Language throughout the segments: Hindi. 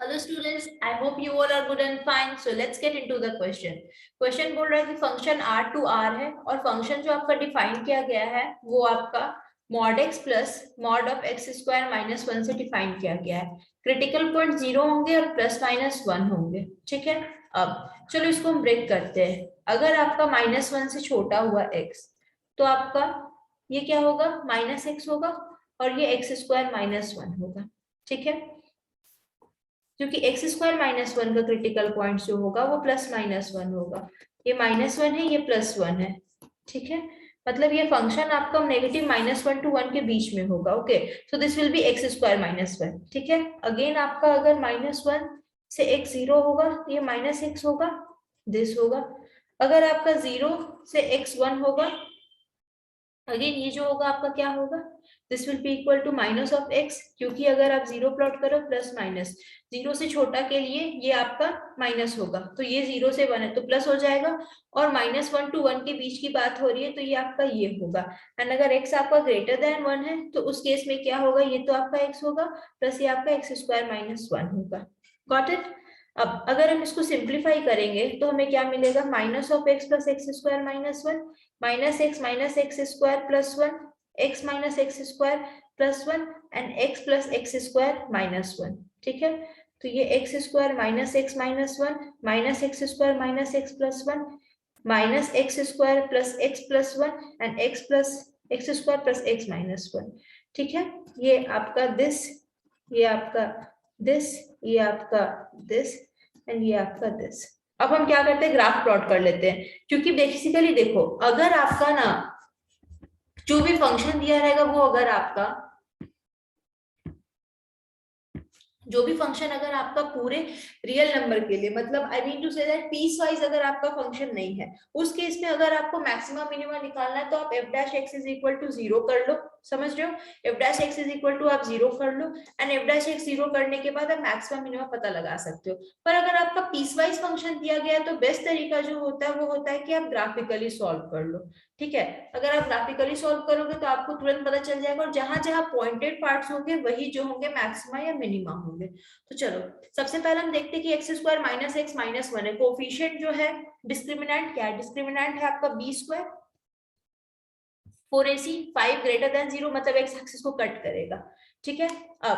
Hello students, I hope you all are good and fine. So let's get into the question. Question बोल रहा है कि फंक्शन R to R है और फंक्शन जो आपका डिफाइन किया गया है वो आपका mod x plus mod of x square minus 1 से डिफाइन किया गया है। क्रिटिकल पॉइंट 0 होंगे और प्लस माइनस 1 होंगे। ठीक है, अब चलो इसको हम ब्रेक करते हैं। अगर आपका माइनस 1 से छोटा हुआ x तो आपका ये क्या होगा, माइनस x होगा और ये एक्स स्क्वायर माइनस 1 होगा। ठीक है, क्योंकि एक्स स्क्वायर माइनस 1 का क्रिटिकल पॉइंट जो होगा वो प्लस माइनस 1 होगा। ये माइनस 1 है, ये प्लस 1 है। ठीक है, मतलब ये फंक्शन आपका नेगेटिव माइनस 1 to 1 के बीच में होगा। Okay, so this will B x square minus 1। ठीक है, अगेन आपका अगर माइनस 1 से एक्स 0 होगा, ये माइनस एक्स होगा, दिस होगा। अगर आपका 0 से एक्स 1 होगा, अगेन ये जो होगा आपका क्या होगा, this will be equal to minus of x, क्योंकि अगर आप 0 प्लॉट करो प्लस माइनस, 0 से छोटा के लिए ये आपका माइनस होगा, तो ये 0 से 1 है तो प्लस हो जाएगा, और माइनस 1 to 1 के बीच की बात हो रही है तो ये आपका ये होगा। एंड अगर x आपका ग्रेटर देन 1 है तो उस केस में क्या होगा, ये तो आपका x होगा प्लस ये आपका एक्स स्क्वायर माइनस 1 होगा। Got it. अब अगर हम इसको सिंप्लीफाई करेंगे तो हमें क्या मिलेगा, minus of x plus x square minus 1 minus x square plus 1 x minus x square plus 1 and x plus x square minus 1। ठीक है, तो ये x square minus x minus 1 minus x square minus x plus 1 minus x square plus 1 and x plus x square plus x minus 1। ठीक है, ये आपका दिस, ये आपका दिस, ये आपका दिस एंड ये आपका दिस। अब हम क्या करते हैं, ग्राफ प्लॉट कर लेते हैं, क्योंकि बेसिकली देखो अगर आपका ना जो भी फंक्शन दिया रहेगा वो अगर आपका जो भी फंक्शन अगर आपका पूरे रियल नंबर के लिए, मतलब I mean to say that piecewise अगर आपका फंक्शन नहीं है, उस केस में अगर आपको मैक्सिमम मिनिमम निकालना है तो आप f dash x is equal to 0 कर लो। समझ रहे हो, f dash x is equal to आप 0 कर लो एंड एफ डैश एक्स 0 करने के बाद आप मैक्सिमम मिनिमम पता लगा सकते हो। पर अगर आपका पीस वाइज फंक्शन दिया गया है तो बेस्ट तरीका जो होता है वो होता है कि आप ग्राफिकली सॉल्व कर लो। ठीक है, अगर आप ग्राफिकली सॉल्व करोगे तो आपको तुरंत पता चल जाएगा, और जहां जहां पॉइंटेड पार्ट्स होंगे वही जो होंगे मैक्सिमा या मिनिमा होंगे। तो चलो सबसे पहले हम देखते हैं कि x square minus x minus 1 है, कोफिशिएंट जो है, डिस्क्रिमिनेंट क्या है, डिस्क्रिमिनेंट है आपका B square 4ac 5 greater than 0, मतलब एक्स एक्सिस को कट करेगा। ठीक है, अब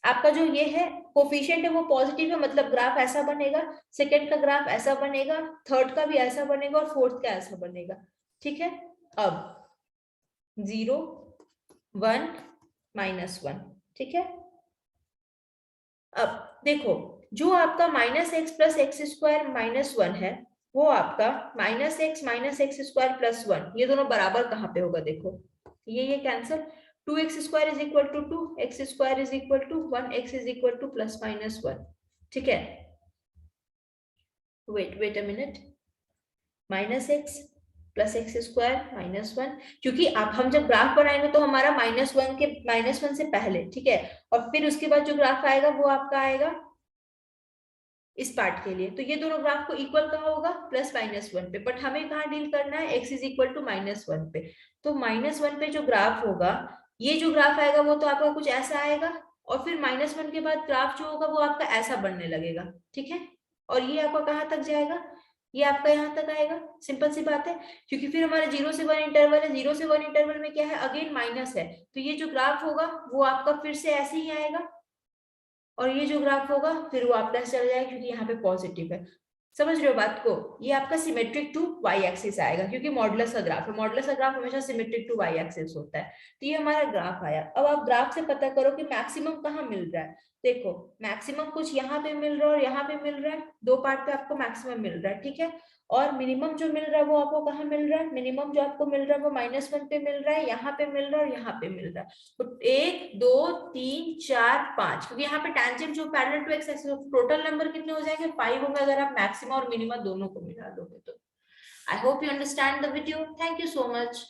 आपका जो ये है कोफिशिएंट है वो पॉजिटिव है, मतलब ग्राफ ऐसा बनेगा, सेकंड का ग्राफ ऐसा बनेगा, थर्ड का भी ऐसा बनेगा और फोर्थ का ऐसा बनेगा। ठीक है, अब 0 1 माइनस 1। ठीक है, अब देखो जो आपका minus x plus x square minus 1 है वो आपका माइनस एक्स स्क्वायर प्लस 1, ये दोनों बराबर कहाँ पे होगा, देखो ये cancel, 2x square is equal to 2 x square is equal to 1 x is equal to plus minus 1। ठीक है, wait a minute, minus x plus x square minus 1, क्योंकि आप हम जब ग्राफ बनाएंगे तो हमारा माइनस 1 से पहले, ठीक है, और फिर उसके बाद जो ग्राफ आएगा वो आपका आएगा इस पार्ट के लिए, तो ये दोनों ग्राफ को इक्वल कहाँ होगा, प्लस माइनस 1 पे, बट हमें कहाँ डील करना है, x is equal to minus 1 पे। तो माइनस 1 पे जो ग्राफ होगा, ये जो ग्राफ आएगा वो तो आपका कुछ ऐसा आएगा, और फिर माइनस 1 के बाद ग्राफ जो होगा वो आपका ऐसा बनने लगेगा। ठीक है, और ये आपका कहाँ तक जाएगा, ये आपका यहाँ तक आएगा। सिंपल सी बात है, क्योंकि फिर हमारा 0 से 1 इंटरवल है, 0 से 1 इंटरवल में क्या है, अगेन माइनस है, तो ये जो ग्राफ होगा वो आपका फिर से ऐसे ही आएगा, और ये जो ग्राफ होगा फिर वो आपका चल जाएगा, क्योंकि यहाँ पे पॉजिटिव है। समझ रहे हो बात को, ये आपका सिमेट्रिक टू वाई एक्सिस आएगा, क्योंकि मॉडुलस का ग्राफ है, मॉडुलस का ग्राफ हमेशा सिमेट्रिक टू वाई एक्सिस होता है। तो ये हमारा ग्राफ आया। अब आप ग्राफ से पता करो कि मैक्सिमम कहाँ मिल रहा है। देखो मैक्सिमम कुछ यहाँ पे मिल रहा है और यहाँ पे मिल रहा है, दो पार्ट पे आपको मैक्सिमम मिल रहा है। ठीक है, और मिनिमम जो मिल रहा है वो आपको कहाँ मिल रहा है, मिनिमम जो आपको मिल रहा है वो -1 पे मिल रहा है, यहाँ पे मिल रहा है और यहाँ पे मिल रहा है। तो 1 2 3 4 5, क्योंकि यहाँ पे टेंजेंट जो parallel to x axis, total number कितने हो जाएंगे, 5 होंगे अगर आप मैक्सिमा और मिनिमा दोनों को मिला दोगे तो। I hope you understand the video, thank you so much.